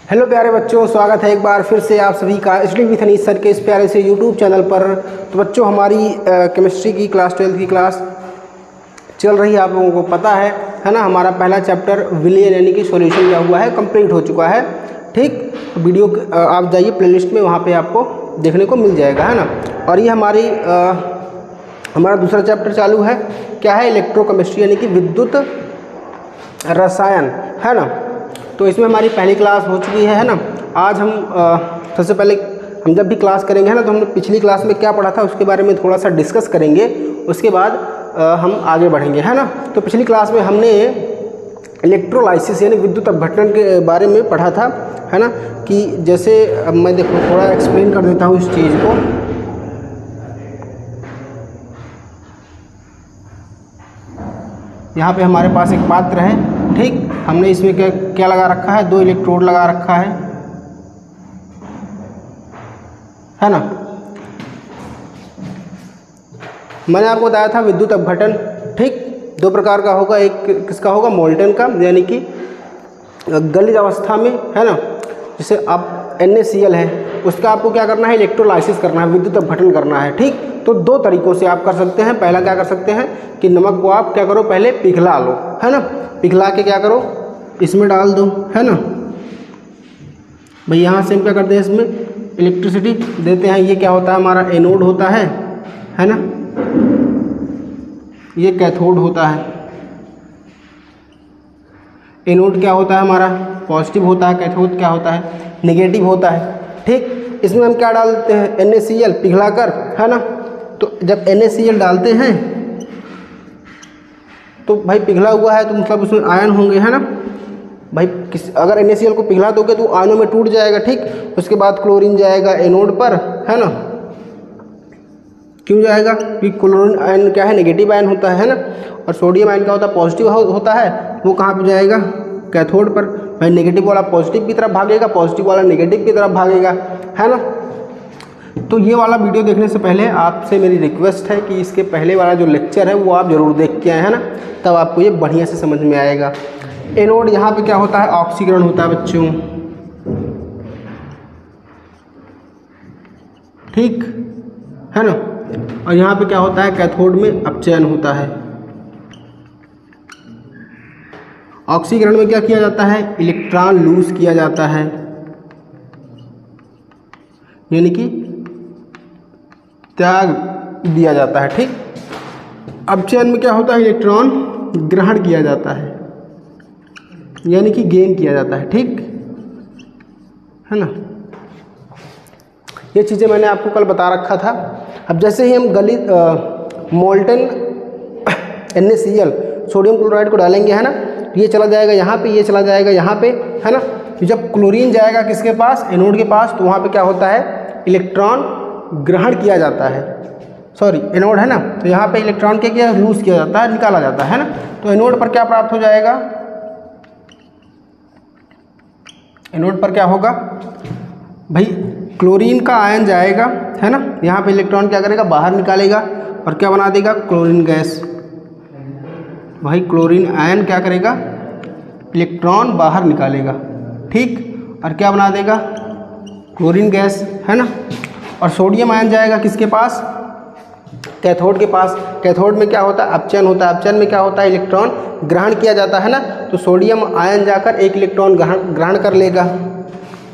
Hello प्यारे बच्चों, स्वागत है एक बार फिर से आप सभी का स्टडी विद अनीस सर के इस प्यारे से यूट्यूब चैनल पर। तो बच्चों, हमारी केमिस्ट्री की क्लास 12th की क्लास चल रही है, आप लोगों को पता है ना। हमारा पहला चैप्टर विलियन यानी कि सॉल्यूशन क्या हुआ है, कंप्लीट हो चुका है। ठीक, वीडियो आप जाइए प्लेलिस्ट में, वहाँ पे आपको देखने को मिल जाएगा, है ना। और ये हमारा दूसरा चैप्टर चालू है, क्या है, इलेक्ट्रोकेमिस्ट्री यानी कि विद्युत रसायन, है ना। तो इसमें हमारी पहली क्लास हो चुकी है ना। आज हम सबसे पहले हम जब भी क्लास करेंगे, है ना, तो हमने पिछली क्लास में क्या पढ़ा था उसके बारे में थोड़ा सा डिस्कस करेंगे, उसके बाद हम आगे बढ़ेंगे, है ना। तो पिछली क्लास में हमने इलेक्ट्रोलाइसिस यानी विद्युत अपघटन के बारे में पढ़ा था, है ना। कि जैसे अब मैं देखो थोड़ा एक्सप्लेन कर देता हूँ इस चीज़ को। यहाँ पे हमारे पास एक पात्र है, ठीक। हमने इसमें क्या लगा रखा है, 2 इलेक्ट्रोड लगा रखा है ना। मैंने आपको बताया था विद्युत अपघटन, ठीक, 2 प्रकार का होगा। एक किसका होगा, मोल्टन का, यानी कि गलित अवस्था में, है ना। जैसे अब NaCl है, उसका आपको क्या करना है, इलेक्ट्रोलाइसिस करना है, विद्युत अपघटन करना है, ठीक। तो 2 तरीक़ों से आप कर सकते हैं। पहला क्या कर सकते हैं कि नमक को आप क्या करो, पहले पिघला लो, है ना। पिघला के क्या करो, इसमें डाल दो, है ना भाई। यहाँ से हम क्या करते हैं, इसमें इलेक्ट्रिसिटी देते हैं। ये क्या होता है, हमारा एनोड होता है ना। ये कैथोड होता है। एनोड क्या होता है हमारा, पॉजिटिव होता है। कैथोड क्या होता है, नेगेटिव होता है, ठीक। इसमें हम क्या डालते हैं, NaCl पिघला कर, है ना। तो जब NaCl डालते हैं तो भाई पिघला हुआ है तो मतलब उसमें आयन होंगे, है ना भाई। अगर NaCl को पिघला दोगे तो आयनों में टूट जाएगा, ठीक। उसके बाद क्लोरीन जाएगा एनोड पर, है ना। क्यों जाएगा, क्योंकि क्लोरीन आयन क्या है, नेगेटिव आयन होता है ना। और सोडियम आयन क्या होता है, पॉजिटिव होता है। वो कहाँ पे जाएगा, कैथोड पर। भाई नेगेटिव वाला पॉजिटिव की तरफ भागेगा, पॉजिटिव वाला नेगेटिव की तरफ भागेगा, है ना। तो ये वाला वीडियो देखने से पहले आपसे मेरी रिक्वेस्ट है कि इसके पहले वाला जो लेक्चर है वो आप ज़रूर देख के आए, है ना। तब आपको ये बढ़िया से समझ में आएगा। एनोड यहाँ पे क्या होता है, ऑक्सीकरण होता है बच्चों, ठीक, है ना। और यहाँ पे क्या होता है, कैथोड में अपचयन होता है। ऑक्सीकरण में क्या किया जाता है, इलेक्ट्रॉन लूज किया जाता है, यानी कि त्याग दिया जाता है, ठीक। अपचयन में क्या होता है, इलेक्ट्रॉन ग्रहण किया जाता है, यानी कि गेन किया जाता है, ठीक, है ना। ये चीज़ें मैंने आपको कल बता रखा था। अब जैसे ही हम मोल्टन NaCl सोडियम क्लोराइड को डालेंगे, है ना, ये चला जाएगा यहाँ पे, ये चला जाएगा यहाँ पे, है ना। जब क्लोरीन जाएगा किसके पास, एनोड के पास, तो वहाँ पे क्या होता है, इलेक्ट्रॉन ग्रहण किया जाता है। सॉरी, एनोड है ना, तो यहाँ पे इलेक्ट्रॉन क्या किया, लूज किया जाता है, निकाला जाता है ना। तो एनोड पर क्या प्राप्त हो जाएगा, एनोड पर क्या होगा भाई, क्लोरीन का आयन जाएगा, है ना। यहाँ पे इलेक्ट्रॉन क्या करेगा, बाहर निकालेगा और क्या बना देगा, क्लोरीन गैस। भाई क्लोरीन आयन क्या करेगा, इलेक्ट्रॉन बाहर निकालेगा, ठीक, और क्या बना देगा, क्लोरीन गैस, है ना। और सोडियम आयन जाएगा किसके पास, कैथोड के पास। कैथोड में क्या होता है, अपचयन होता है। अपचयन में क्या होता है, इलेक्ट्रॉन ग्रहण किया जाता है ना। तो सोडियम आयन जाकर एक इलेक्ट्रॉन ग्रहण कर लेगा।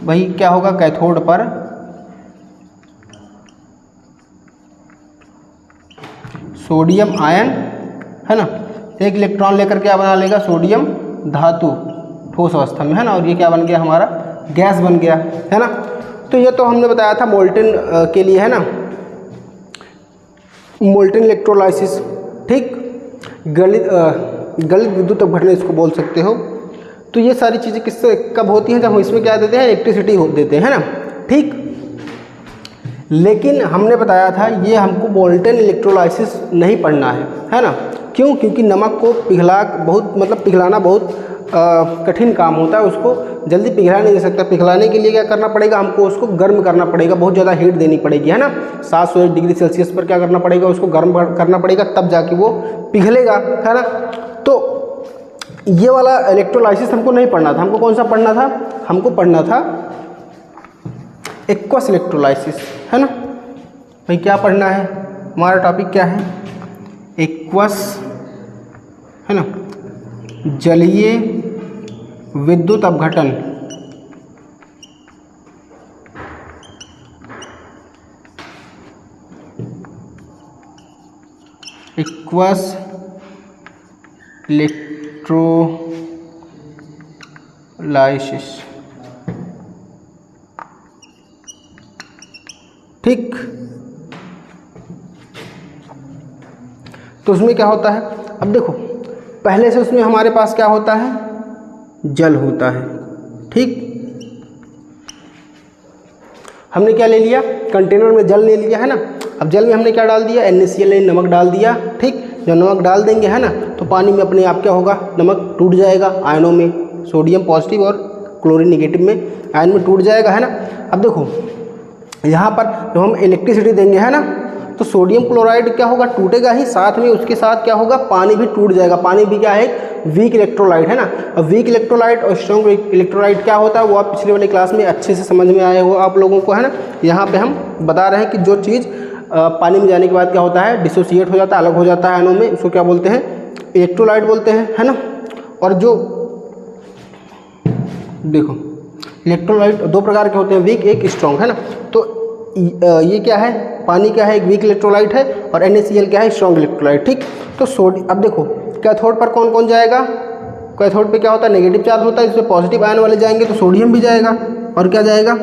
वही क्या होगा, कैथोड पर सोडियम आयन, है ना, एक इलेक्ट्रॉन लेकर क्या बना लेगा, सोडियम धातु ठोस अवस्था में, है ना। और ये क्या बन गया, हमारा गैस बन गया, है ना। तो ये तो हमने बताया था मोल्टन के लिए, है ना, मोल्टन इलेक्ट्रोलाइसिस, ठीक। गलित विद्युत अपघटन इसको बोल सकते हो। तो ये सारी चीज़ें किससे कब होती हैं, जब हम इसमें क्या देते हैं, इलेक्ट्रिसिटी देते हैं ना, ठीक। लेकिन हमने बताया था ये हमको मोल्टन इलेक्ट्रोलाइसिस नहीं पढ़ना है ना। क्यों, क्योंकि नमक को पिघलाना बहुत कठिन काम होता है। उसको जल्दी पिघला नहीं दे सकता। पिघलाने के लिए क्या करना पड़ेगा, हमको उसको गर्म करना पड़ेगा, बहुत ज़्यादा हीट देनी पड़ेगी, है ना। 700 डिग्री सेल्सियस पर क्या करना पड़ेगा, उसको गर्म करना पड़ेगा, तब जाके वो पिघलेगा, है ना। तो ये वाला इलेक्ट्रोलाइसिस हमको नहीं पढ़ना था। हमको कौन सा पढ़ना था, हमको पढ़ना था एक्वस इलेक्ट्रोलाइसिस, है ना भाई। क्या पढ़ना है, हमारा टॉपिक क्या है, एक्वस, है ना, जलीय विद्युत अपघटन। एक्वस इलेक्ट्रोलाइसिस, ठीक। तो उसमें क्या होता है, अब देखो पहले से उसमें हमारे पास क्या होता है, जल होता है, ठीक। हमने क्या ले लिया, कंटेनर में जल ले लिया, है ना। अब जल में हमने क्या डाल दिया, NaCl नमक डाल दिया, ठीक। जब नमक डाल देंगे, है ना, तो पानी में अपने आप क्या होगा, नमक टूट जाएगा आयनों में, सोडियम पॉजिटिव और क्लोरीन नेगेटिव में आयन में टूट जाएगा, है ना। अब देखो यहाँ पर जब हम इलेक्ट्रिसिटी देंगे, है ना, तो सोडियम क्लोराइड क्या होगा, टूटेगा ही, साथ में उसके साथ क्या होगा, पानी भी टूट जाएगा। पानी भी क्या है, वीक इलेक्ट्रोलाइट, है ना। अब वीक इलेक्ट्रोलाइट और स्ट्रॉन्ग इलेक्ट्रोलाइट क्या होता है, वो आप पिछले वाली क्लास में अच्छे से समझ में आए हो आप लोगों को, है ना। यहाँ पे हम बता रहे हैं कि जो चीज़ पानी में जाने के बाद क्या होता है, डिसोसिएट हो जाता है, अलग हो जाता है आयनों में, उसको क्या बोलते हैं, इलेक्ट्रोलाइट बोलते हैं, है ना। और जो देखो इलेक्ट्रोलाइट दो प्रकार के होते हैं, वीक एक स्ट्रॉन्ग, है ना। तो ये क्या है, पानी क्या है, एक वीक इलेक्ट्रोलाइट है, और NaCl क्या है, स्ट्रॉन्ग इलेक्ट्रोलाइट, ठीक। तो अब देखो कैथोड पर कौन कौन जाएगा, कैथोड पे क्या होता है, नेगेटिव चार्ज होता है, इसमें पॉजिटिव आयन वाले जाएंगे, तो सोडियम भी जाएगा, और क्या जाएगा,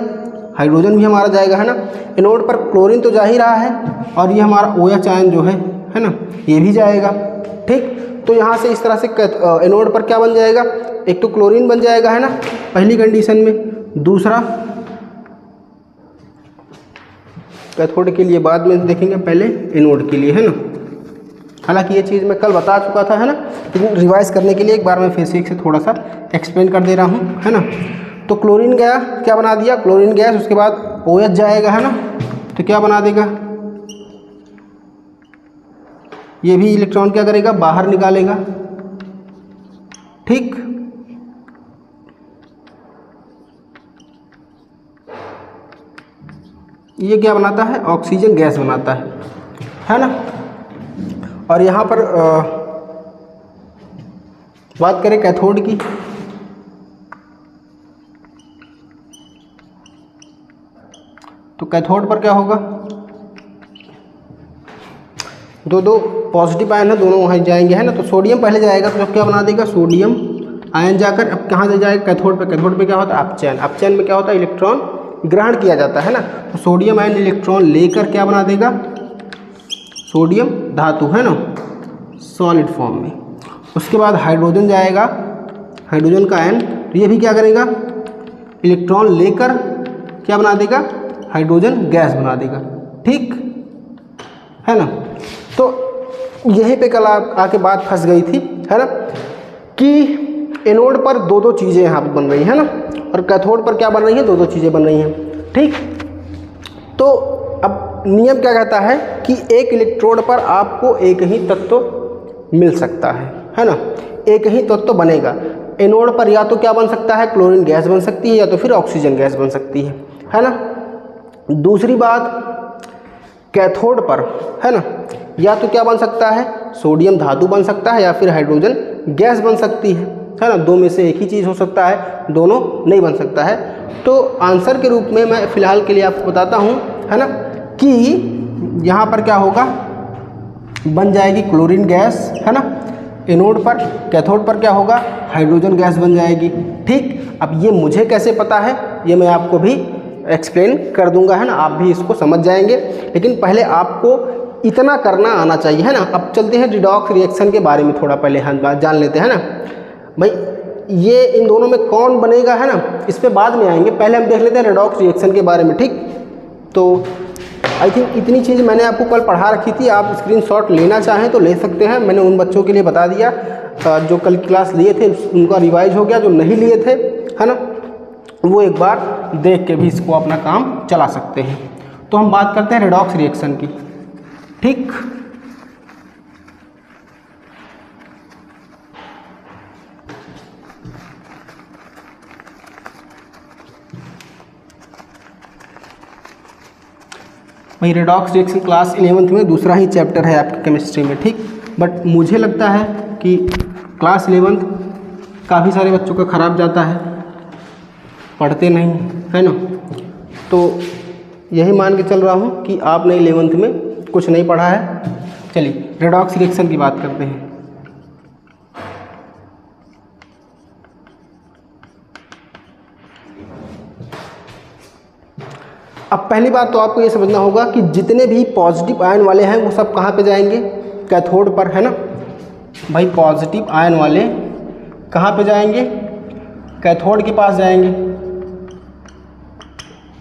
हाइड्रोजन भी हमारा जाएगा, है ना। एनोड पर क्लोरीन तो जा ही रहा है, और ये हमारा OH आयन जो है ना, ये भी जाएगा, ठीक। तो यहाँ से इस तरह से एनोड पर क्या बन जाएगा, एक तो क्लोरीन बन जाएगा, है ना, पहली कंडीशन में। दूसरा कैथोड के लिए बाद में देखेंगे, पहले एनोड के लिए, है ना। हालांकि ये चीज़ मैं कल बता चुका था, है ना, लेकिन रिवाइज करने के लिए एक बार मैं फिर से थोड़ा सा एक्सप्लेन कर दे रहा हूँ, है ना। तो क्लोरीन गया, क्या बना दिया, क्लोरीन गैस, उसके बाद OH जाएगा, है ना, तो क्या बना देगा, ये भी इलेक्ट्रॉन क्या करेगा, बाहर निकालेगा, ठीक। ये क्या बनाता है, ऑक्सीजन गैस बनाता है ना। और यहाँ पर बात करें कैथोड की, तो कैथोड पर क्या होगा, दो पॉजिटिव आयन है, दोनों वहाँ जाएंगे, है ना। तो सोडियम पहले जाएगा, तो क्या बना देगा, सोडियम आयन जाकर अब कहाँ से जाएगा, कैथोड पे। कैथोड पे क्या होता है, अपचयन। अपचयन में क्या होता है, इलेक्ट्रॉन ग्रहण किया जाता है ना। तो सोडियम आयन इलेक्ट्रॉन लेकर क्या बना देगा, सोडियम धातु, है ना, सॉलिड फॉर्म में। उसके बाद हाइड्रोजन जाएगा, हाइड्रोजन का आयन, तो ये भी क्या करेगा, इलेक्ट्रॉन लेकर क्या बना देगा, हाइड्रोजन गैस बना देगा, ठीक है ना। तो यहीं पे कल आके बात फंस गई थी, है ना, कि एनोड पर दो चीज़ें यहाँ पर बन रही हैं ना, और कैथोड पर क्या बन रही हैं, दो चीज़ें बन रही हैं, ठीक। तो अब नियम क्या कहता है कि एक इलेक्ट्रोड पर आपको एक ही तत्व मिल सकता है ना, एक ही तत्व बनेगा। एनोड पर या तो क्या बन सकता है, क्लोरीन गैस बन सकती है, या तो फिर ऑक्सीजन गैस बन सकती है ना। दूसरी बात, कैथोड पर, है ना, या तो क्या बन सकता है, सोडियम धातु बन सकता है, या फिर हाइड्रोजन गैस बन सकती है ना। दो में से एक ही चीज़ हो सकता है, दोनों नहीं बन सकता है। तो आंसर के रूप में मैं फ़िलहाल के लिए आपको बताता हूँ, है ना, कि यहाँ पर क्या होगा, बन जाएगी क्लोरीन गैस, है ना, एनोड पर। कैथोड पर क्या होगा, हाइड्रोजन गैस बन जाएगी, ठीक। अब ये मुझे कैसे पता है, ये मैं आपको भी एक्सप्लेन कर दूंगा, है ना, आप भी इसको समझ जाएंगे, लेकिन पहले आपको इतना करना आना चाहिए, है ना। अब चलते हैं रिडॉक्स रिएक्शन के बारे में थोड़ा पहले हम जान लेते हैं ना भाई, ये इन दोनों में कौन बनेगा, है ना, इस पे बाद में आएंगे, पहले हम देख लेते हैं रिडॉक्स रिएक्शन के बारे में, ठीक। तो आई थिंक इतनी चीज़ मैंने आपको कल पढ़ा रखी थी, आप स्क्रीनशॉट लेना चाहें तो ले सकते हैं। मैंने उन बच्चों के लिए बता दिया जो कल क्लास लिए थे, उनका रिवाइज हो गया, जो नहीं लिए थे, है ना, वो एक बार देख के भी इसको अपना काम चला सकते हैं। तो हम बात करते हैं रिडॉक्स रिएक्शन की, ठीक। वही रेडॉक्स रिएक्शन क्लास 11th में दूसरा ही चैप्टर है आपकी केमिस्ट्री में, ठीक। बट मुझे लगता है कि क्लास 11th काफ़ी सारे बच्चों का ख़राब जाता है, पढ़ते नहीं है ना। तो यही मान के चल रहा हूँ कि आपने 11th में कुछ नहीं पढ़ा है। चलिए रेडॉक्स रिएक्शन की बात करते हैं। अब पहली बात तो आपको ये समझना होगा कि जितने भी पॉजिटिव आयन वाले हैं वो सब कहाँ पे जाएंगे, कैथोड पर, है ना। भाई पॉजिटिव आयन वाले कहाँ पे जाएंगे, कैथोड के पास जाएंगे,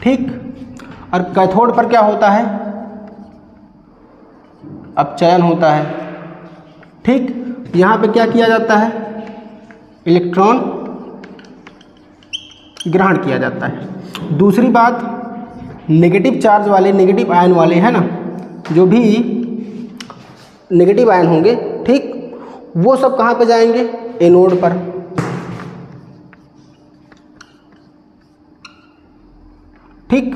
ठीक। और कैथोड पर क्या होता है, अपचयन होता है, ठीक। यहाँ पे क्या किया जाता है, इलेक्ट्रॉन ग्रहण किया जाता है। दूसरी बात, नेगेटिव चार्ज वाले, नेगेटिव आयन वाले, है ना, जो भी नेगेटिव आयन होंगे, ठीक, वो सब कहाँ पे जाएंगे, एनोड पर, ठीक।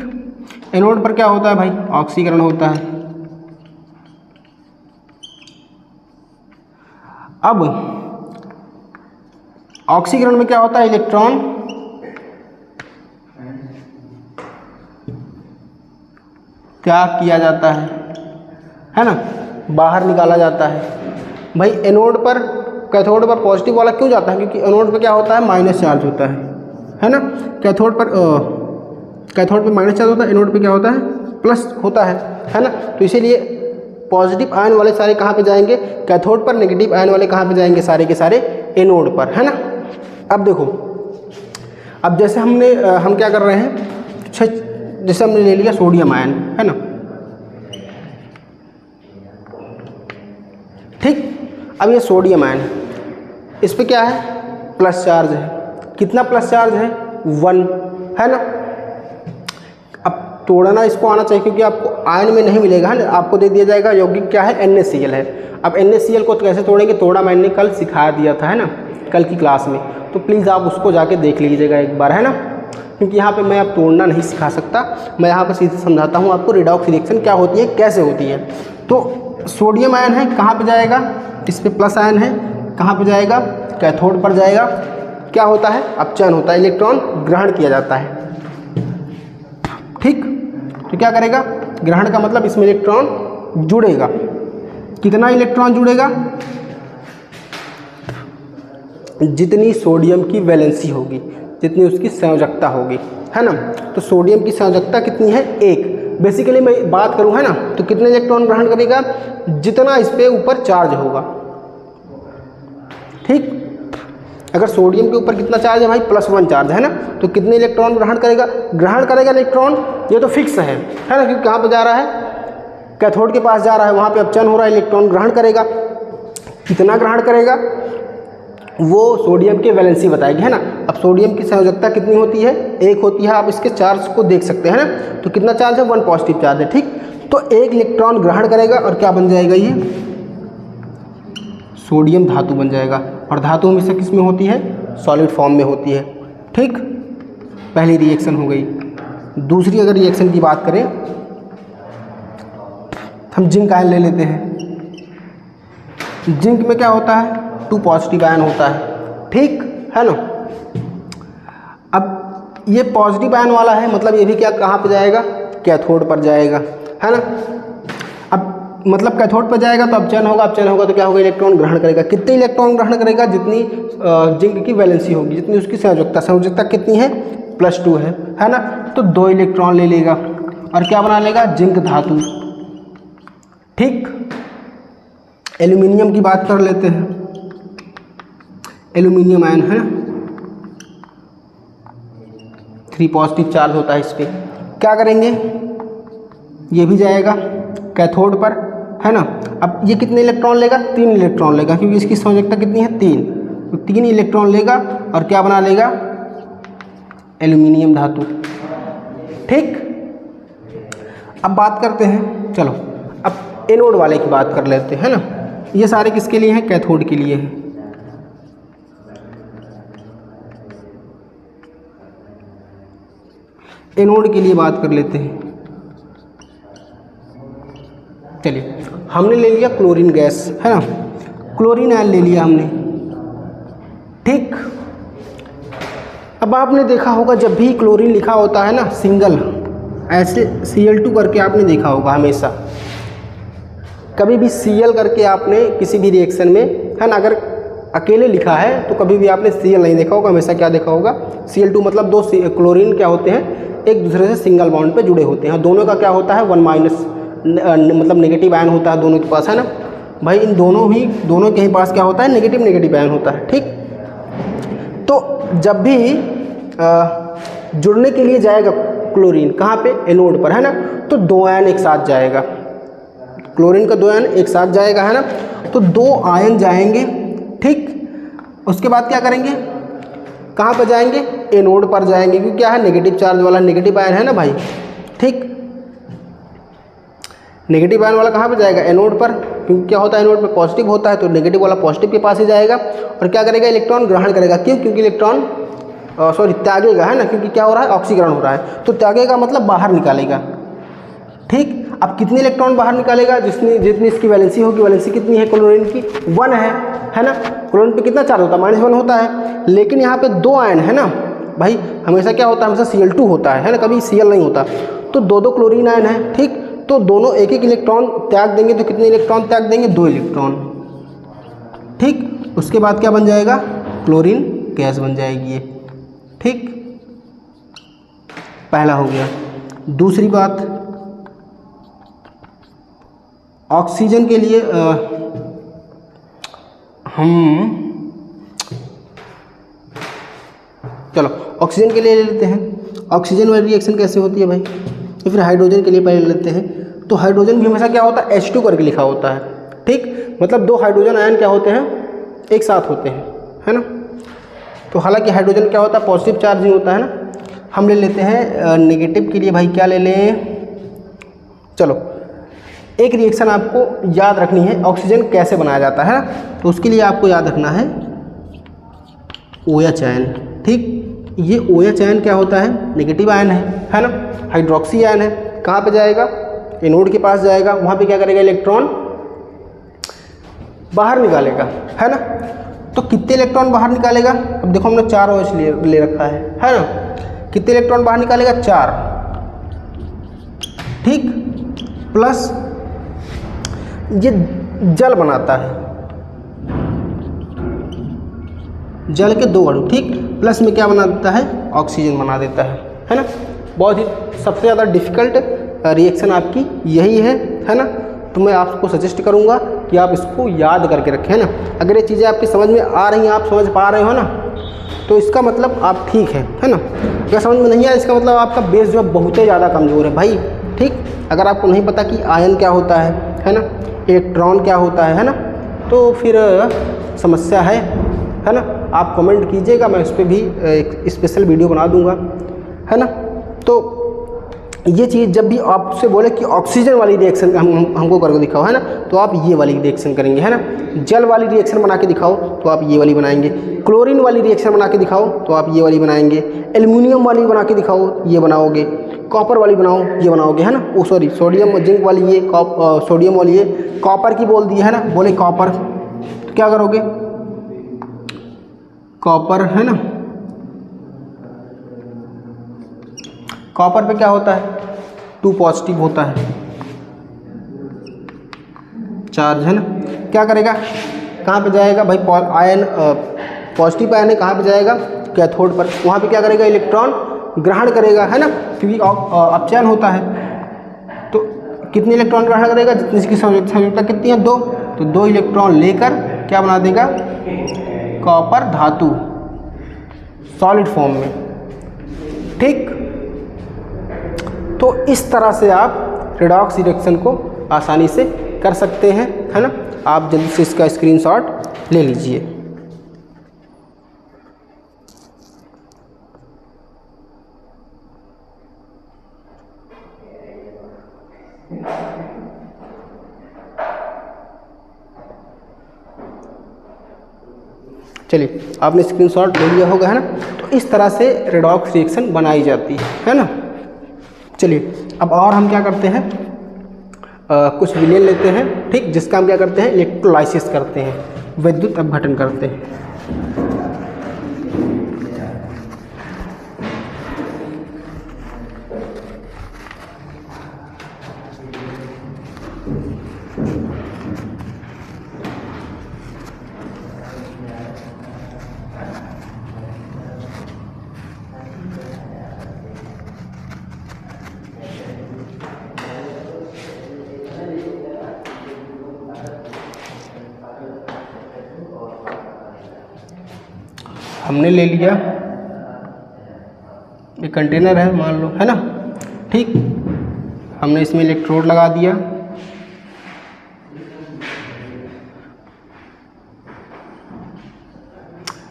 एनोड पर क्या होता है भाई, ऑक्सीकरण होता है। अब ऑक्सीकरण में क्या होता है, इलेक्ट्रॉन क्या किया जाता है ना, बाहर निकाला जाता है। भाई एनोड पर, कैथोड पर पॉजिटिव वाला क्यों जाता है, क्योंकि एनोड पर क्या होता है, माइनस चार्ज होता है ना। कैथोड पर माइनस चार्ज होता है, एनोड पे क्या होता है, प्लस होता है ना। तो इसीलिए पॉजिटिव आयन वाले सारे कहाँ पे जाएंगे, कैथोड पर, नेगेटिव आयन वाले कहाँ पे जाएंगे, सारे के सारे एनोड पर, है ना। अब देखो, अब जैसे हम क्या कर रहे हैं, जैसे हमने ले लिया सोडियम आयन, है ना, ठीक। अब ये सोडियम आयन, इस पे क्या है, प्लस चार्ज है। कितना प्लस चार्ज है, 1, है ना। अब तोड़ना इसको आना चाहिए, क्योंकि आपको आयन में नहीं मिलेगा, है ना, आपको दे दिया जाएगा यौगिक क्या है, NaCl है। अब NaCl को कैसे तोड़ेंगे, तोड़ा मैंने कल सिखा दिया था, है ना, कल की क्लास में। तो प्लीज़ आप उसको जाके देख लीजिएगा एक बार, है ना, क्योंकि यहाँ पे मैं अब तोड़ना नहीं सिखा सकता, मैं यहाँ पर सीधे समझाता हूँ आपको रेडॉक्स रिएक्शन क्या होती है, कैसे होती है। तो सोडियम आयन है, कहाँ पे जाएगा, इस पे प्लस आयन है, कहाँ पे जाएगा, कैथोड पर जाएगा। क्या होता है, अपचयन होता है, इलेक्ट्रॉन ग्रहण किया जाता है, ठीक। तो क्या करेगा, ग्रहण का मतलब इसमें इलेक्ट्रॉन जुड़ेगा। कितना इलेक्ट्रॉन जुड़ेगा, जितनी सोडियम की वैलेंसी होगी, जितनी उसकी संयोजकता होगी, है ना। तो सोडियम की संयोजकता कितनी है, 1। बेसिकली मैं बात करूं, है ना, तो कितने इलेक्ट्रॉन ग्रहण करेगा, जितना इस पे ऊपर चार्ज होगा, ठीक। अगर सोडियम के ऊपर कितना चार्ज है भाई, +1 चार्ज, है ना, तो कितने इलेक्ट्रॉन ग्रहण करेगा इलेक्ट्रॉन, ये तो फिक्स है ना, क्योंकि कहाँ पे जा रहा है, कैथोड के पास जा रहा है, वहाँ पे अपचयन हो रहा है, इलेक्ट्रॉन ग्रहण करेगा। कितना ग्रहण करेगा, वो सोडियम की वैलेंसी बताएगी, है ना। अब सोडियम की संयोजकता कितनी होती है, 1 होती है। आप इसके चार्ज को देख सकते हैं ना, तो कितना चार्ज है, 1 पॉजिटिव चार्ज है, ठीक। तो 1 इलेक्ट्रॉन ग्रहण करेगा और क्या बन जाएगा, ये सोडियम धातु बन जाएगा। और धातु हमेशा किस में होती है, सॉलिड फॉर्म में होती है, ठीक। पहली रिएक्शन हो गई। दूसरी अगर रिएक्शन की बात करें, हम जिंक आयन ले लेते हैं। जिंक में क्या होता है, 2 पॉजिटिव आयन होता है, ठीक है ना। अब ये पॉजिटिव आयन वाला है, मतलब ये भी क्या, कहाँ पे जाएगा, कैथोड पर जाएगा, है ना। अब मतलब कैथोड पर जाएगा तो अपचयन होगा, अपचयन होगा तो क्या होगा, इलेक्ट्रॉन ग्रहण करेगा। कितने इलेक्ट्रॉन ग्रहण करेगा, जितनी जिंक की वैलेंसी होगी, जितनी उसकी संयोजकता कितनी है, +2 है ना। तो 2 इलेक्ट्रॉन ले लेगा और क्या बना लेगा, जिंक धातु, ठीक। एल्यूमिनियम की बात कर लेते हैं, एल्यूमिनियम आयन, है ना, 3 पॉजिटिव चार्ज होता है इस पर। क्या करेंगे, ये भी जाएगा कैथोड पर, है ना। अब ये कितने इलेक्ट्रॉन लेगा, 3 इलेक्ट्रॉन लेगा, क्योंकि इसकी संयोजकता कितनी है, 3। तो 3 इलेक्ट्रॉन लेगा और क्या बना लेगा, एल्यूमिनियम धातु, ठीक। अब बात करते हैं, चलो अब एनोड वाले की बात कर लेते हैं ना। ये सारे किसके लिए हैं, कैथोड के लिए हैं। एनोड के लिए बात कर लेते हैं। हमने ले लिया क्लोरीन गैस, है ना, क्लोरीन आयन ले लिया हमने, ठीक। अब आपने देखा होगा जब भी क्लोरीन लिखा होता है ना सिंगल, ऐसे Cl2 करके आपने देखा होगा हमेशा, कभी भी Cl करके आपने किसी भी रिएक्शन में, है ना, अगर अकेले लिखा है तो कभी भी आपने Cl नहीं देखा होगा, हमेशा क्या देखा होगा, Cl2। मतलब दो क्लोरीन क्या होते हैं, एक दूसरे से सिंगल बॉन्ड पे जुड़े होते हैं, दोनों का क्या होता है 1- मतलब नेगेटिव आयन होता है दोनों के पास, है ना भाई। इन दोनों के ही पास क्या होता है, नेगेटिव आयन होता है, ठीक। तो जब भी जुड़ने के लिए जाएगा क्लोरीन कहाँ पे, एनोड पर, है ना, तो दो आयन एक साथ जाएगा, क्लोरीन का दो आयन एक साथ जाएगा, है ना, तो दो आयन जाएंगे, ठीक। उसके बाद क्या करेंगे, कहाँ पर जाएंगे, एनोड पर जाएंगे, क्योंकि क्या है, नेगेटिव चार्ज वाला नेगेटिव आयन है ना भाई, ठीक। नेगेटिव आयन वाला कहाँ पर जाएगा, एनोड पर, क्योंकि क्या होता है, एनोड पर पॉजिटिव होता है, तो नेगेटिव वाला पॉजिटिव के पास ही जाएगा और क्या करेगा, इलेक्ट्रॉन ग्रहण करेगा। क्यों, क्योंकि इलेक्ट्रॉन त्यागेगा, है ना, क्योंकि क्या हो रहा है, ऑक्सीकरण हो रहा है, तो त्यागेगा मतलब बाहर निकालेगा, ठीक। अब कितने इलेक्ट्रॉन बाहर निकालेगा, जितनी इसकी वैलेंसी होगी, वैलेंसी कितनी है क्लोरीन की, 1 है ना। क्लोरीन पे कितना चार्ज होता है, -1 होता है, लेकिन यहाँ पे दो आयन है ना भाई, हमेशा क्या होता है, हमेशा Cl2 होता है ना, कभी Cl नहीं होता, तो दो क्लोरीन आयन है, ठीक। तो दोनों एक इलेक्ट्रॉन त्याग देंगे, तो कितने इलेक्ट्रॉन त्याग देंगे, 2 इलेक्ट्रॉन, ठीक। उसके बाद क्या बन जाएगा, क्लोरीन गैस बन जाएगी ये, ठीक। पहला हो गया। दूसरी बात, ऑक्सीजन के लिए चलो ऑक्सीजन के लिए ले लेते हैं। ऑक्सीजन वाली रिएक्शन कैसे होती है भाई, तो फिर हाइड्रोजन के लिए पहले ले लेते हैं। तो हाइड्रोजन भी हमेशा क्या होता है, H2 करके लिखा होता है, ठीक। मतलब दो हाइड्रोजन आयन क्या होते हैं, एक साथ होते हैं, है ना। तो हालांकि हाइड्रोजन क्या होता है, पॉजिटिव चार्ज ही होता है ना। हम ले लेते हैं नेगेटिव के लिए भाई, क्या ले लें, चलो एक रिएक्शन आपको याद रखनी है, ऑक्सीजन कैसे बनाया जाता है ना, तो उसके लिए आपको याद रखना है OH आयन, ठीक। ये OH आयन क्या होता है, नेगेटिव आयन है ना, हाइड्रोक्सी आयन है, कहाँ पे जाएगा, एनोड के पास जाएगा, वहाँ पे क्या करेगा, इलेक्ट्रॉन बाहर निकालेगा, है ना। तो कितने इलेक्ट्रॉन बाहर निकालेगा, अब देखो हमने 4 OH ले रखा है ना, कितने इलेक्ट्रॉन बाहर निकालेगा, 4, ठीक। प्लस ये जल बनाता है, जल के 2 अणु, ठीक। प्लस में क्या बना देता है, ऑक्सीजन बना देता है ना। बहुत ही सबसे ज़्यादा डिफ़िकल्ट रिएक्शन आपकी यही है ना। तो मैं आपको सजेस्ट करूँगा कि आप इसको याद करके रखें, है ना। अगर ये चीज़ें आपकी समझ में आ रही हैं, आप समझ पा रहे हो ना, तो इसका मतलब आप ठीक है ना। अगर समझ में नहीं आया, इसका मतलब आपका बेस जो है बहुत ही ज़्यादा कमज़ोर है भाई, ठीक। अगर आपको नहीं पता कि आयन क्या होता है ना, इलेक्ट्रॉन क्या होता है ना, तो फिर समस्या है ना। आप कमेंट कीजिएगा, मैं उस पर भी एक स्पेशल वीडियो बना दूंगा, है ना। तो ये चीज़ जब भी आपसे बोले कि ऑक्सीजन वाली रिएक्शन हमको करके दिखाओ, है ना, तो आप ये वाली रिएक्शन करेंगे, है ना। जल वाली रिएक्शन बना के दिखाओ तो आप ये वाली बनाएंगे, क्लोरीन वाली रिएक्शन बना के दिखाओ तो आप ये वाली बनाएंगे, एल्युमिनियम वाली बना के दिखाओ ये बनाओगे, कॉपर वाली बनाओ ये बनाओगे, है ना। ओ सॉरी, सोडियम जिंक वाली ये सोडियम वाली ये कॉपर की बोल दी है ना, बोले कॉपर, तो क्या करोगे, कॉपर, है ना। कॉपर पे क्या होता है, 2 पॉजिटिव होता है चार्ज, है ना। क्या करेगा, कहाँ पे जाएगा भाई, आयन पॉजिटिव आयन है, कहाँ पे जाएगा, कैथोड पर, वहाँ पे क्या करेगा, इलेक्ट्रॉन ग्रहण करेगा, है ना, क्योंकि अपचयन होता है। तो कितने इलेक्ट्रॉन ग्रहण करेगा, जितनी इसकी संयोजकता कितनी है, 2, तो 2 इलेक्ट्रॉन लेकर क्या बना देगा, कॉपर धातु सॉलिड फॉर्म में, ठीक। तो इस तरह से आप रेडॉक्स रिएक्शन को आसानी से कर सकते हैं, है ना। आप जल्दी से इसका स्क्रीनशॉट ले लीजिए। चलिए, आपने स्क्रीनशॉट ले लिया होगा, है ना। तो इस तरह से रेडॉक्स रिएक्शन बनाई जाती है ना। चलिए, अब और हम क्या करते हैं, कुछ विलेन लेते हैं, ठीक, जिसका हम क्या करते हैं, इलेक्ट्रोलाइसिस करते हैं, विद्युत अपघटन करते हैं। हमने ले लिया, ये कंटेनर है मान लो, है ना, ठीक, हमने इसमें इलेक्ट्रोड लगा दिया,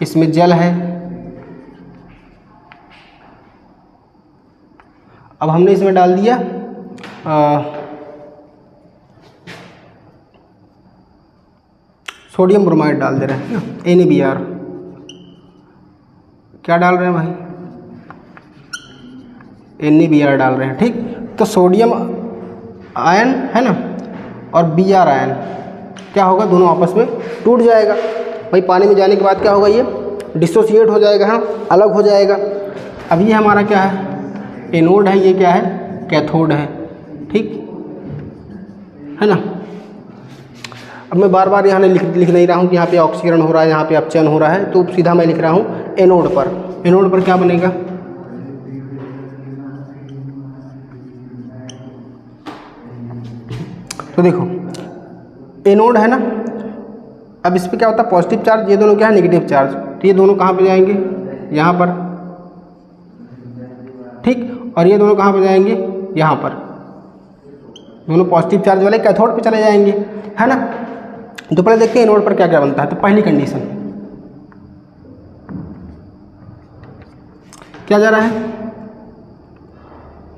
इसमें जल है। अब हमने इसमें डाल दिया सोडियम ब्रोमाइड डाल दे रहे हैं ना, NaBr। क्या डाल रहे हैं भाई, NaBr डाल रहे हैं, ठीक। तो सोडियम आयन है ना और Br आयन क्या होगा, दोनों आपस में टूट जाएगा भाई। पानी में जाने के बाद क्या होगा, ये डिसोसिएट हो जाएगा, हाँ, अलग हो जाएगा। अब ये हमारा क्या है, एनोड है, ये क्या है, कैथोड है, ठीक है ना। अब मैं बार बार यहाँ लिख नहीं रहा हूँ कि यहाँ पे ऑक्सीकरण हो रहा है, यहाँ पे अपचयन हो रहा है, तो सीधा मैं लिख रहा हूँ एनोड पर। एनोड पर क्या बनेगा, तो देखो एनोड है ना, अब इस पर क्या होता है, पॉजिटिव चार्ज, ये दोनों क्या है, नेगेटिव चार्ज, तो ये दोनों कहाँ पे जाएंगे, यहाँ पर, ठीक, और ये दोनों कहाँ पे जाएंगे, यहाँ पर, दोनों पॉजिटिव चार्ज वाले कैथोड पे चले जाएंगे, है ना। तो पहले देखते हैं एनोड पर क्या क्या बनता है। तो पहली कंडीशन क्या जा रहा है,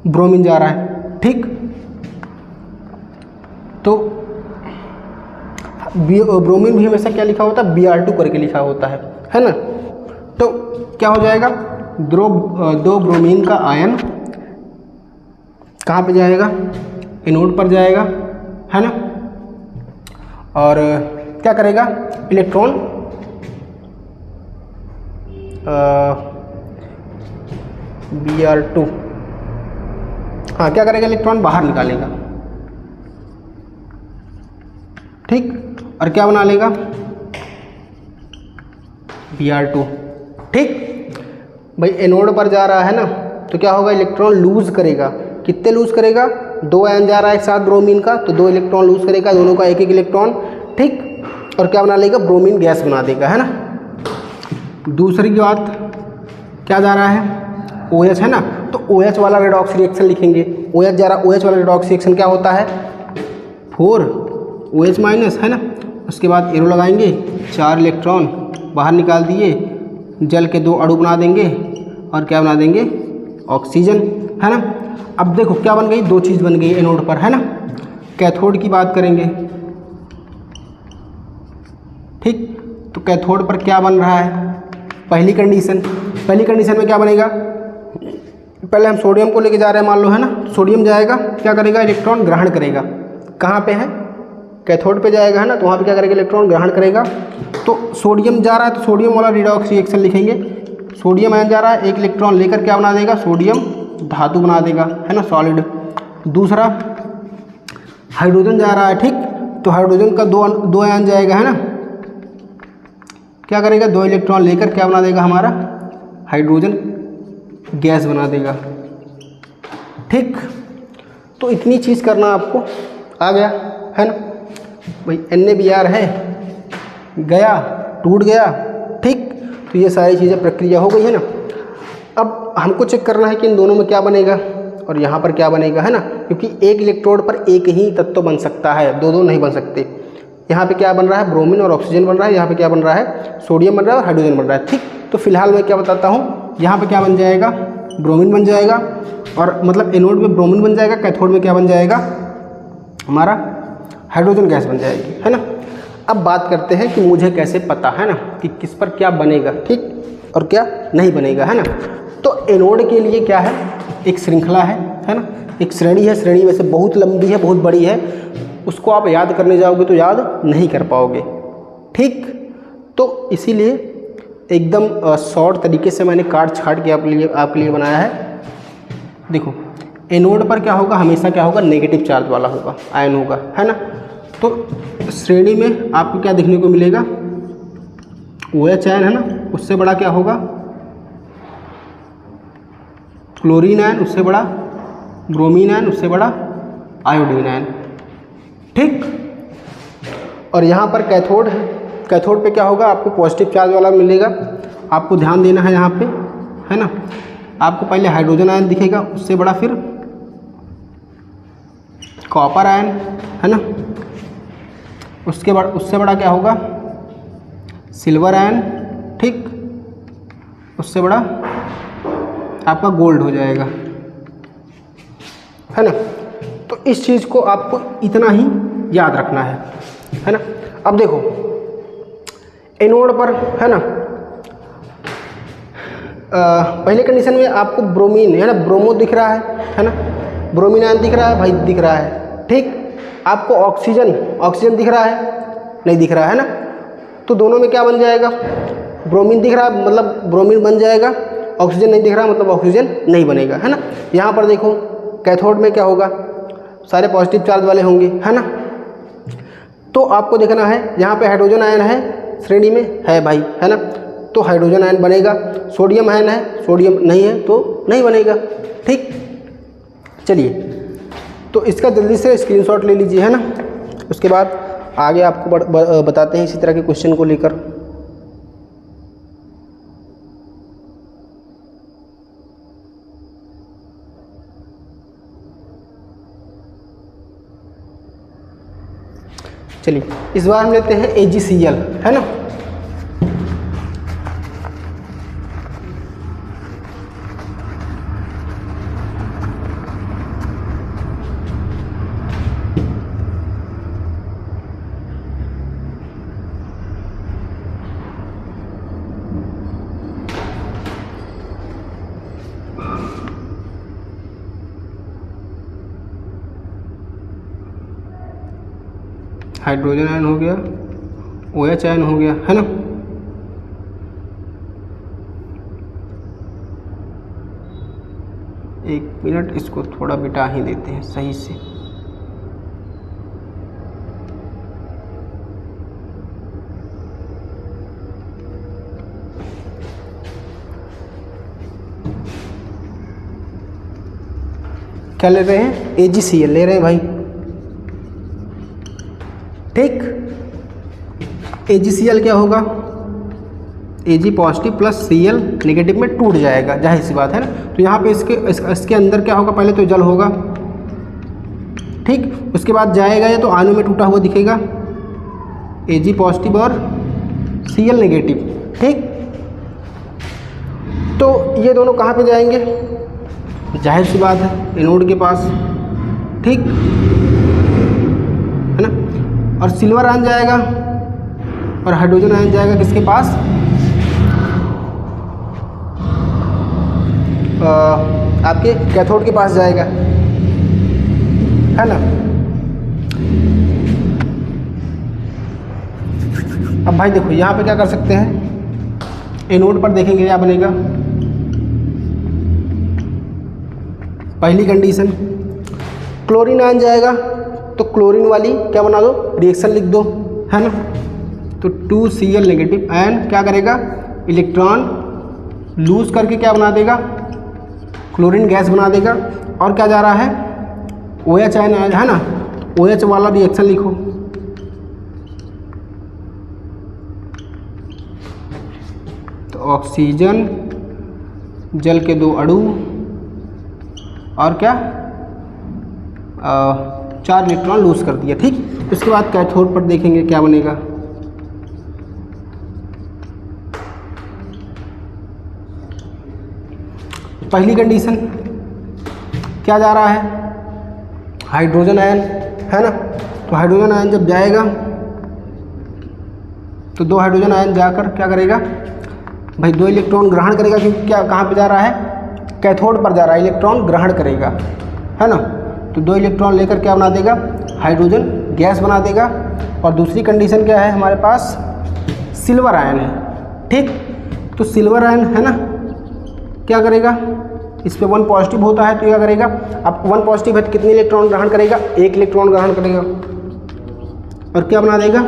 ब्रोमीन जा रहा है, ठीक। तो ब्रोमीन भी हमेशा क्या लिखा होता है, Br2 करके लिखा होता है ना। तो क्या हो जाएगा, दो ब्रोमीन का आयन कहाँ पे जाएगा, एनोड पर जाएगा, है ना, और क्या करेगा, इलेक्ट्रॉन Br2, हाँ, क्या करेगा, इलेक्ट्रॉन बाहर निकालेगा, ठीक, और क्या बना लेगा, Br2, ठीक। भाई एनोड पर जा रहा है ना, तो क्या होगा, इलेक्ट्रॉन लूज करेगा, कितने लूज करेगा, 2 आयन जा रहा है एक साथ ब्रोमीन का, तो 2 इलेक्ट्रॉन लूज करेगा, दोनों का एक एक इलेक्ट्रॉन, ठीक, और क्या बना लेगा, ब्रोमीन गैस बना देगा, है ना। दूसरी की बात क्या जा रहा है, OH है ना, तो OH वाला रेडॉक्स रिएक्शन लिखेंगे, OH जा रहा, OH वाला रेडॉक्स रिएक्शन क्या होता है, 4OH माइनस, है ना। उसके बाद एरो लगाएंगे, 4 इलेक्ट्रॉन बाहर निकाल दिए, जल के 2 अणु बना देंगे और क्या बना देंगे, ऑक्सीजन, है ना। अब देखो क्या बन गई, 2 चीज़ बन गई एनोड पर, है ना। कैथोड की बात करेंगे, ठीक, तो कैथोड पर क्या बन रहा है, पहली कंडीशन में क्या बनेगा, पहले हम सोडियम को लेके जा रहे हैं मान लो, है ना। सोडियम जाएगा, क्या करेगा, इलेक्ट्रॉन ग्रहण करेगा, कहाँ पे है, कैथोड पे जाएगा, है ना, तो वहाँ पे क्या करेगा, इलेक्ट्रॉन ग्रहण करेगा। तो सोडियम जा रहा है, तो सोडियम वाला रिडॉक्स रिएक्शन लिखेंगे, सोडियम आयन जा रहा है, एक इलेक्ट्रॉन लेकर क्या बना देगा, सोडियम धातु बना देगा, है ना, सॉलिड। दूसरा हाइड्रोजन जा रहा है, ठीक, तो हाइड्रोजन का 2 आयन जाएगा, है ना, क्या करेगा, 2 इलेक्ट्रॉन लेकर क्या बना देगा, हमारा हाइड्रोजन गैस बना देगा, ठीक। तो इतनी चीज़ करना आपको आ गया, है ना। भाई NaBr है, गया, टूट गया, ठीक, तो ये सारी चीज़ें प्रक्रिया हो गई, है ना। अब हमको चेक करना है कि इन दोनों में क्या बनेगा और यहाँ पर क्या बनेगा, है ना, क्योंकि एक इलेक्ट्रोड पर एक ही तत्व बन सकता है, 2 नहीं बन सकते। यहाँ पे क्या बन रहा है, ब्रोमीन और ऑक्सीजन बन रहा है, यहाँ पे क्या बन रहा है, सोडियम बन रहा है और हाइड्रोजन बन रहा है, ठीक। तो फिलहाल मैं क्या बताता हूँ, यहाँ पे क्या बन जाएगा, ब्रोमीन बन जाएगा, और मतलब एनोड में ब्रोमीन बन जाएगा, कैथोड में क्या बन जाएगा, हमारा हाइड्रोजन गैस बन जाएगी, है ना। अब बात करते हैं कि मुझे कैसे पता, है ना, कि किस पर क्या बनेगा, ठीक, और क्या नहीं बनेगा, है ना। तो एनोड के लिए क्या है, एक श्रृंखला है ना, एक श्रेणी है, श्रेणी वैसे बहुत लंबी है, बहुत बड़ी है, उसको आप याद करने जाओगे तो याद नहीं कर पाओगे। ठीक, तो इसीलिए एकदम शॉर्ट तरीके से मैंने काट छाट के आपके लिए बनाया है। देखो एनोड पर क्या होगा, हमेशा क्या होगा, नेगेटिव चार्ज वाला होगा, आयन होगा, है ना। तो श्रेणी में आपको क्या देखने को मिलेगा, OH आयन, है ना। उससे बड़ा क्या होगा, क्लोरीन आयन। उससे बड़ा ब्रोमीन आयन। उससे बड़ा आयोडीन आयन। ठीक, और यहाँ पर कैथोड है। कैथोड पे क्या होगा, आपको पॉजिटिव चार्ज वाला मिलेगा। आपको ध्यान देना है यहाँ पे, है ना। आपको पहले हाइड्रोजन आयन दिखेगा, उससे बड़ा फिर कॉपर आयन, है ना। उससे बड़ा क्या होगा, सिल्वर आयन। ठीक, उससे बड़ा आपका गोल्ड हो जाएगा, है ना। तो इस चीज़ को आपको इतना ही याद रखना है ना। अब देखो एनोड पर, है ना, पहले कंडीशन में आपको ब्रोमीन, है ना, ब्रोमो दिख रहा है ना, ब्रोमीन आयन दिख रहा है भाई, दिख रहा है। ठीक, आपको ऑक्सीजन दिख रहा है, नहीं दिख रहा है ना। तो दोनों में क्या बन जाएगा, ब्रोमीन दिख रहा है मतलब ब्रोमीन बन जाएगा, ऑक्सीजन नहीं दिख रहा मतलब ऑक्सीजन नहीं बनेगा, है ना। यहाँ पर देखो कैथोड में क्या होगा, सारे पॉजिटिव चार्ज वाले होंगे, है ना। तो आपको देखना है यहाँ पे हाइड्रोजन आयन है, श्रेणी में है भाई, है ना, तो हाइड्रोजन आयन बनेगा। सोडियम आयन है, सोडियम नहीं है तो नहीं बनेगा। ठीक, चलिए तो इसका जल्दी से स्क्रीनशॉट ले लीजिए, है ना। उसके बाद आगे आपको बताते हैं इसी तरह के क्वेश्चन को लेकर। चलिए इस बार हम लेते हैं AgCl, है ना। हाइड्रोजन आयन हो गया, OH आयन हो गया, है ना। एक मिनट, इसको थोड़ा मिटा ही देते हैं सही से। क्या ले रहे हैं, AgCl ले रहे हैं भाई। ठीक, AgCl क्या होगा, Ag positive plus Cl negative में टूट जाएगा, जाहिर सी बात है ना। तो यहाँ पे इसके अंदर क्या होगा, पहले तो जल होगा। ठीक, उसके बाद जाएगा ये तो आयनों में टूटा हुआ दिखेगा, Ag पॉजिटिव और Cl नेगेटिव। ठीक, तो ये दोनों कहाँ पे जाएंगे, जाहिर सी बात है एनोड के पास। ठीक, है ना। और सिल्वर आयन जाएगा और हाइड्रोजन आयन जाएगा किसके पास, आपके कैथोड के पास जाएगा, है ना। अब भाई देखो यहाँ पे क्या कर सकते हैं, एनोड पर देखेंगे क्या बनेगा। पहली कंडीशन क्लोरीन आयन जाएगा तो क्लोरीन वाली क्या बना दो, रिएक्शन लिख दो, है ना। तो 2Cl नेगेटिव आयन क्या करेगा, इलेक्ट्रॉन लूज करके क्या बना देगा, क्लोरीन गैस बना देगा। और क्या जा रहा है, OH आयन है ना, OH वाला रिएक्शन लिखो। तो ऑक्सीजन जल के 2 अणु और क्या 4 इलेक्ट्रॉन लूज कर दिया। ठीक, उसके बाद कैथोड पर देखेंगे क्या बनेगा। पहली कंडीशन क्या जा रहा है, हाइड्रोजन आयन, है ना। तो हाइड्रोजन आयन जब जाएगा तो 2 हाइड्रोजन आयन जाकर क्या करेगा भाई, 2 इलेक्ट्रॉन ग्रहण करेगा, क्योंकि क्या कहाँ पे जा रहा है, कैथोड पर जा रहा है, इलेक्ट्रॉन ग्रहण करेगा, है ना। तो 2 इलेक्ट्रॉन लेकर क्या बना देगा, हाइड्रोजन गैस बना देगा। और दूसरी कंडीशन क्या है हमारे पास, सिल्वर आयन है, ठीक। तो सिल्वर आयन है ना, क्या करेगा, इस पे 1 पॉजिटिव होता है तो क्या करेगा, अब 1 पॉजिटिव है तो कितने इलेक्ट्रॉन ग्रहण करेगा, 1 इलेक्ट्रॉन ग्रहण करेगा और क्या बना देगा,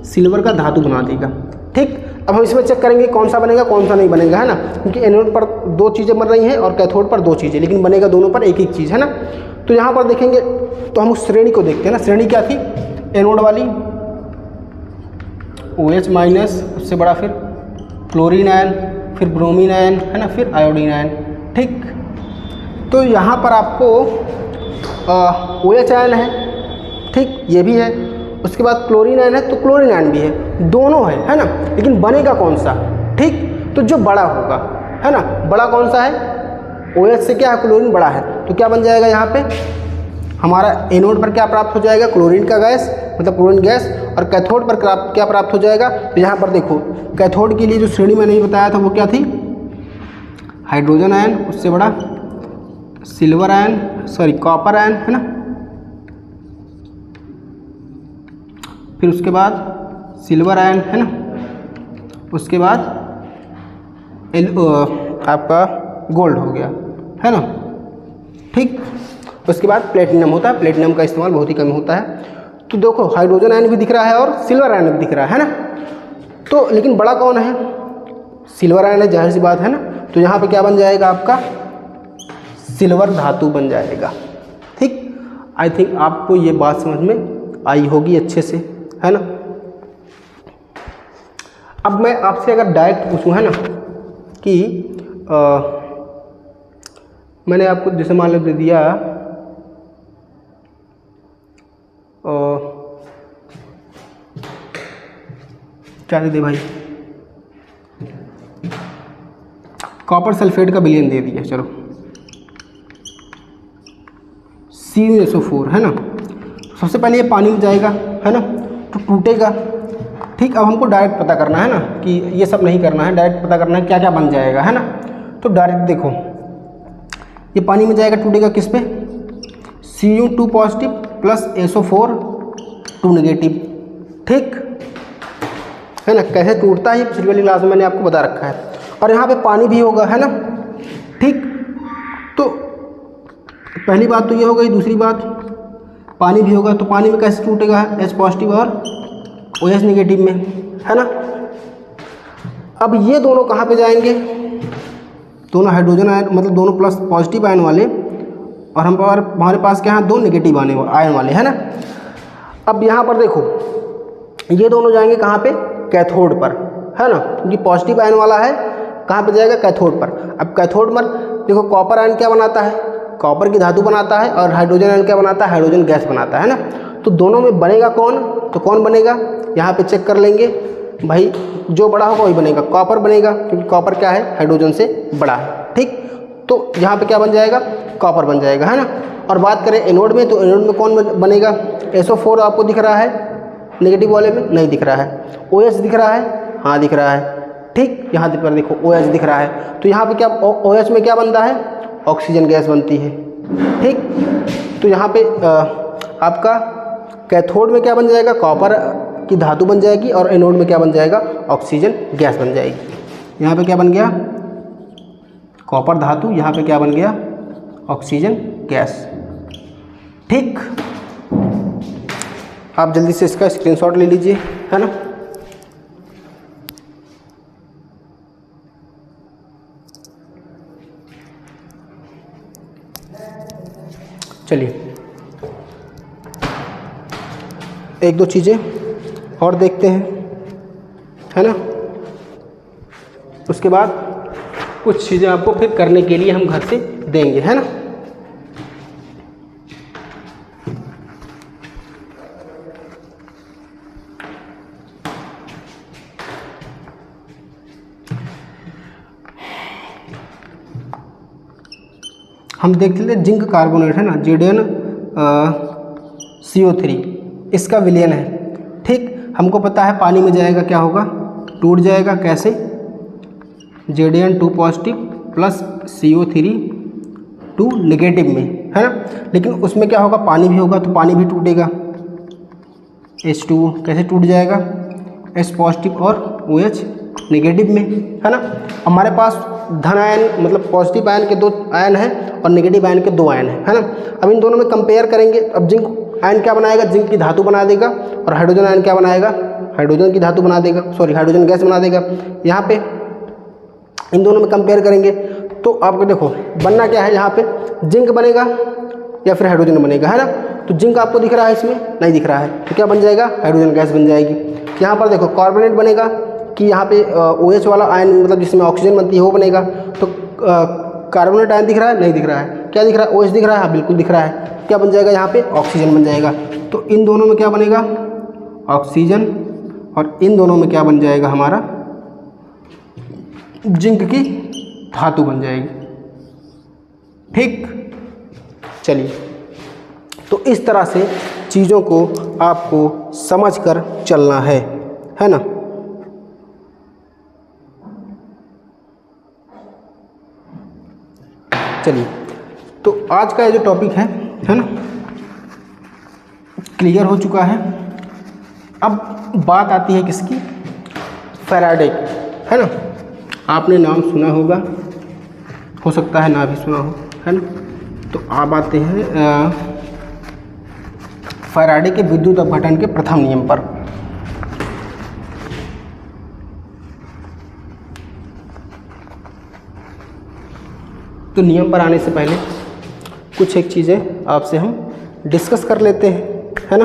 सिल्वर का धातु बना देगा, ठीक। अब हम इसमें चेक करेंगे कौन सा बनेगा कौन सा नहीं बनेगा, है ना, क्योंकि एनोड पर 2 चीज़ें बन रही हैं और कैथोड पर 2 चीज़ें, लेकिन बनेगा दोनों पर एक एक चीज़, है ना। तो यहाँ पर देखेंगे तो हम उस श्रेणी को देखते हैं ना। श्रेणी क्या थी, एनोड वाली OH माइनस, उससे बड़ा फिर क्लोरीन आयन, फिर ब्रोमीन आयन, है ना, फिर आयोडीन आयन, ठीक। तो यहाँ पर आपको OH आयन है, ठीक, ये भी है। उसके बाद क्लोरीन आयन है तो क्लोरीन आयन भी है, दोनों है ना। लेकिन बनेगा कौन सा, ठीक, तो जो बड़ा होगा, है ना। बड़ा कौन सा है, OH से क्या है, क्लोरीन बड़ा है, तो क्या बन जाएगा यहाँ पे हमारा एनोड पर क्या प्राप्त हो जाएगा, क्लोरीन का गैस, मतलब क्लोरीन गैस। और कैथोड पर क्या प्राप्त हो जाएगा, तो यहाँ पर देखो कैथोड के लिए जो श्रेणी मैंने बताया था वो क्या थी, हाइड्रोजन आयन, उससे बड़ा silver ion, sorry copper ion, है ना। फिर उसके बाद सिल्वर आयन, है ना। उसके बाद आपका गोल्ड हो गया, है ना, ठीक। उसके बाद प्लेटिनम होता है, प्लेटिनम का इस्तेमाल बहुत ही कम होता है। तो देखो हाइड्रोजन आयन भी दिख रहा है और सिल्वर आयन भी दिख रहा है ना। तो लेकिन बड़ा कौन है, सिल्वर आयन है, जाहिर सी बात है ना। तो यहाँ पे क्या बन जाएगा आपका, सिल्वर धातु बन जाएगा, ठीक। आई थिंक आपको ये बात समझ में आई होगी अच्छे से, है ना। अब मैं आपसे अगर डायरेक्ट पूछूं, है ना, कि मैंने आपको जैसे मान लो दे दिया क्या दे भाई, कॉपर सल्फेट का विलयन दे दिया, चलो CuSO4, है ना। सबसे पहले ये पानी में जाएगा, है ना, तो टूटेगा, ठीक। अब हमको डायरेक्ट पता करना है ना, कि ये सब नहीं करना है, डायरेक्ट पता करना है क्या क्या बन जाएगा, है ना। तो डायरेक्ट देखो ये पानी में जाएगा, टूटेगा किस पे, Cu2 positive plus SO4 2 negative, ठीक है ना। कैसे टूटता है पिछली वाली क्लास में मैंने आपको बता रखा है। और यहाँ पे पानी भी होगा, है ना, ठीक। तो पहली बात तो ये हो गई। दूसरी बात पानी भी होगा, तो पानी में कैसे टूटेगा, H पॉजिटिव और OH नेगेटिव में, है ना। अब ये दोनों कहाँ पे जाएंगे, दोनों हाइड्रोजन आयन, मतलब दोनों प्लस पॉजिटिव आयन वाले, और हमारे पास क्या है 2 नेगेटिव आयन वाले, है ना। अब यहाँ पर देखो ये दोनों जाएंगे कहाँ पे, कैथोड पर, है ना, क्योंकि पॉजिटिव आयन वाला है, कहाँ पे जाएगा, कैथोड पर। अब कैथोड पर देखो कॉपर आयन क्या बनाता है, कॉपर की धातु बनाता है, और हाइड्रोजन आयन क्या बनाता है, हाइड्रोजन गैस बनाता है ना। तो दोनों में बनेगा कौन, तो कौन बनेगा, यहाँ पे चेक कर लेंगे भाई, जो बड़ा होगा वही बनेगा, कॉपर बनेगा, क्योंकि कॉपर क्या है, हाइड्रोजन से बड़ा है, ठीक। तो यहाँ पे क्या बन जाएगा, कॉपर बन जाएगा, है ना। और बात करें एनोड में, तो एनोड में कौन बनेगा, SO4 आपको दिख रहा है नेगेटिव वाले में, नहीं दिख रहा है। OH दिख रहा है, हाँ दिख रहा है, ठीक। यहाँ पर देखो OH दिख रहा है, तो यहाँ पे क्या OH में क्या बनता है, ऑक्सीजन गैस बनती है, ठीक। तो यहाँ पे आपका कैथोड में क्या बन जाएगा, कॉपर की धातु बन जाएगी, और एनोड में क्या बन जाएगा, ऑक्सीजन गैस बन जाएगी। यहाँ पे क्या बन गया, कॉपर धातु, यहाँ पे क्या बन गया, ऑक्सीजन गैस, ठीक। आप जल्दी से इसका स्क्रीनशॉट ले लीजिए, है ना। चलिए एक दो चीज़ें और देखते हैं, है ना। उसके बाद कुछ चीज़ें आपको फिर करने के लिए हम घर से देंगे, है ना। हम देखते थे जिंक कार्बोनेट, है ना, ZnCO3, इसका विलयन है, ठीक। हमको पता है पानी में जाएगा क्या होगा, टूट जाएगा, कैसे, Zn2 positive plus CO3 2 negative में, है ना। लेकिन उसमें क्या होगा, पानी भी होगा, तो पानी भी टूटेगा, H2 कैसे टूट जाएगा, H पॉजिटिव और OH नेगेटिव में, है ना। हमारे पास धन आयन मतलब पॉजिटिव आयन के 2 आयन हैं और नेगेटिव आयन के 2 आयन हैं, है ना। अब इन दोनों में कंपेयर करेंगे। अब जिंक आयन क्या बनाएगा, जिंक की धातु बना देगा, और हाइड्रोजन आयन क्या बनाएगा, हाइड्रोजन की धातु बना देगा, सॉरी हाइड्रोजन गैस बना देगा। यहाँ पे इन दोनों में कंपेयर करेंगे तो आपको देखो बनना क्या है, यहाँ पे जिंक बनेगा या फिर हाइड्रोजन बनेगा, है ना। तो जिंक आपको दिख रहा है, इसमें नहीं दिख रहा है, तो क्या बन जाएगा, हाइड्रोजन गैस बन जाएगी। यहाँ पर देखो कार्बोनेट बनेगा कि यहाँ पे OH वाला आयन मतलब जिसमें ऑक्सीजन बनती है वो बनेगा, तो कार्बोनेट आयन दिख रहा है, नहीं दिख रहा है, क्या दिख रहा है, OH दिख रहा है, हाँ बिल्कुल दिख रहा है। क्या बन जाएगा यहाँ पे, ऑक्सीजन बन जाएगा। तो इन दोनों में क्या बनेगा, ऑक्सीजन, और इन दोनों में क्या बन जाएगा, हमारा जिंक की धातु बन जाएगी। ठीक, चलिए, तो इस तरह से चीज़ों को आपको समझकर चलना है ना। चलिए, तो आज का ये जो टॉपिक है ना, क्लियर हो चुका है। अब बात आती है किसकी, फैराडे की, है ना। आपने नाम सुना होगा, हो सकता है ना भी सुना हो, है ना। तो आप आते हैं फैराडे के विद्युत अपघटन के प्रथम नियम पर। तो नियम पर आने से पहले कुछ एक चीज़ें आपसे हम डिस्कस कर लेते हैं, है ना।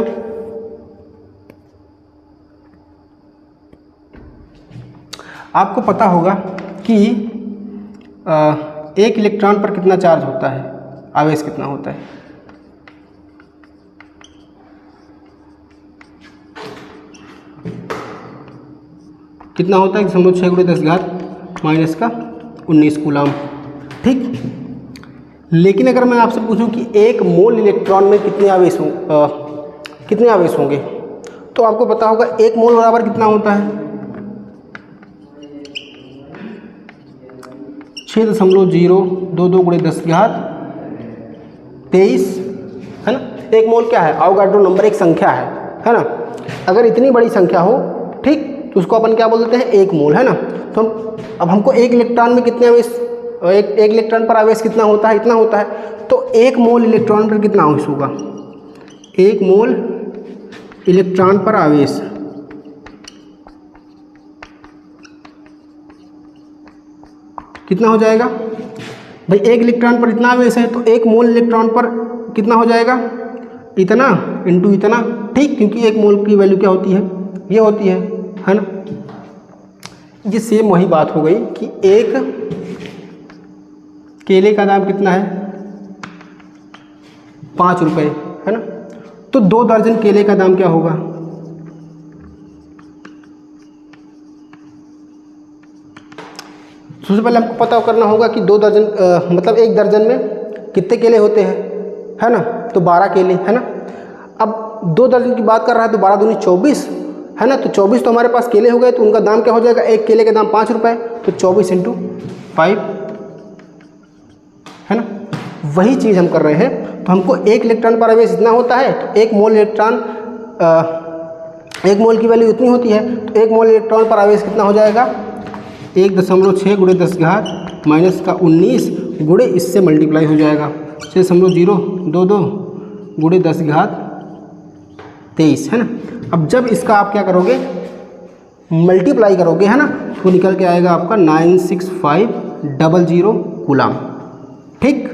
आपको पता होगा कि एक इलेक्ट्रॉन पर कितना चार्ज होता है, आवेश कितना होता है। कितना होता है, 6×10⁻⁻⁻⁰ कूलाम। ठीक, लेकिन अगर मैं आपसे पूछूं कि 1 मोल इलेक्ट्रॉन में कितने आवेश होंगे, तो आपको पता होगा 1 मोल बराबर कितना होता है, 6.022×10⁻23, है ना। 1 मोल क्या है, आवोगाड्रो नंबर एक संख्या है ना। अगर इतनी बड़ी संख्या हो, ठीक, तो उसको अपन क्या बोल देते हैं, 1 मोल, है ना। तो अब हमको 1 इलेक्ट्रॉन में कितने आवेश, एक इलेक्ट्रॉन पर आवेश कितना होता है, इतना होता है। तो 1 मोल इलेक्ट्रॉन पर कितना आवेश होगा, 1 मोल इलेक्ट्रॉन पर आवेश कितना हो जाएगा भाई, 1 इलेक्ट्रॉन पर इतना आवेश है, तो 1 मोल इलेक्ट्रॉन पर कितना हो जाएगा, इतना इंटू इतना। ठीक, क्योंकि 1 मोल की वैल्यू क्या होती है, ये होती है ना। ये सेम वही बात हो गई कि एक केले का दाम कितना है, 5 रुपये, है ना। तो 2 दर्जन केले का दाम क्या होगा, सबसे पहले हमको पता करना होगा कि 2 दर्जन मतलब 1 दर्जन में कितने केले होते हैं, है ना। तो 12 केले, है ना। अब 2 दर्जन की बात कर रहा है तो 12 दूनी 24, है ना। तो 24 तो हमारे पास केले हो गए, तो उनका दाम क्या हो जाएगा, 1 केले का दाम 5 रुपये, तो 24 × 5, है ना। वही चीज़ हम कर रहे हैं। तो हमको 1 इलेक्ट्रॉन पर आवेश इतना होता है, तो 1 मोल इलेक्ट्रॉन 1 मोल की वैल्यू इतनी होती है, तो 1 मोल इलेक्ट्रॉन पर आवेश कितना हो जाएगा, 1.6×10⁻⁻19 गुणे इससे मल्टीप्लाई हो जाएगा, 6.022×10⁻23, है ना। अब जब इसका आप क्या करोगे, मल्टीप्लाई करोगे, है ना, तो निकल के आएगा आपका 96500 कूलाम। ठीक,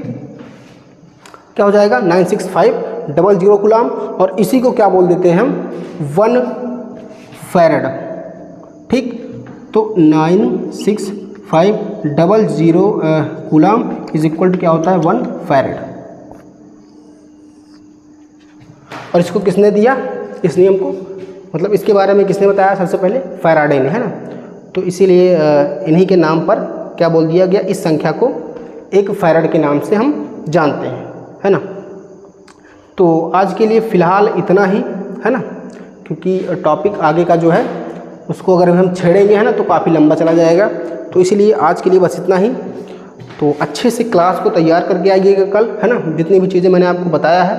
क्या हो जाएगा, 96500 कूलाम, और इसी को क्या बोल देते हैं हम, 1 फैराड। ठीक, तो 96500 कूलाम इज इक्वल टू क्या होता है, 1 फैराड। और इसको किसने दिया, इस नियम को, मतलब इसके बारे में किसने बताया, सबसे पहले फैराडे ने, है ना। तो इसीलिए इन्हीं के नाम पर क्या बोल दिया गया, इस संख्या को 1 फैराड के नाम से हम जानते हैं, है ना। तो आज के लिए फ़िलहाल इतना ही, है ना, क्योंकि टॉपिक आगे का जो है उसको अगर हम छेड़ेंगे, है ना, तो काफ़ी लंबा चला जाएगा। तो इसीलिए आज के लिए बस इतना ही। तो अच्छे से क्लास को तैयार करके आइएगा कल, है ना। जितनी भी चीज़ें मैंने आपको बताया है,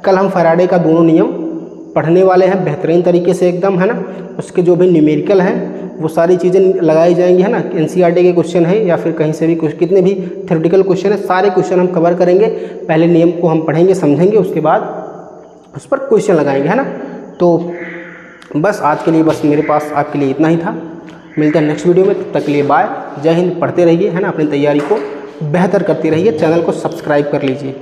कल हम फैराडे का दोनों नियम पढ़ने वाले हैं बेहतरीन तरीके से एकदम, है ना। उसके जो भी न्यूमेरिकल हैं वो सारी चीज़ें लगाई जाएंगी, है ना। एनसीईआरटी के क्वेश्चन है या फिर कहीं से भी कुछ कितने भी थ्योरेटिकल क्वेश्चन है, सारे क्वेश्चन हम कवर करेंगे। पहले नियम को हम पढ़ेंगे समझेंगे, उसके बाद उस पर क्वेश्चन लगाएंगे, है ना। तो बस आज के लिए बस मेरे पास आपके लिए इतना ही था। मिलते हैं नेक्स्ट वीडियो में, तब तक के लिए बाय। जय हिंद। पढ़ते रहिए, है ना, अपनी तैयारी को बेहतर करते रहिए। चैनल को सब्सक्राइब कर लीजिए।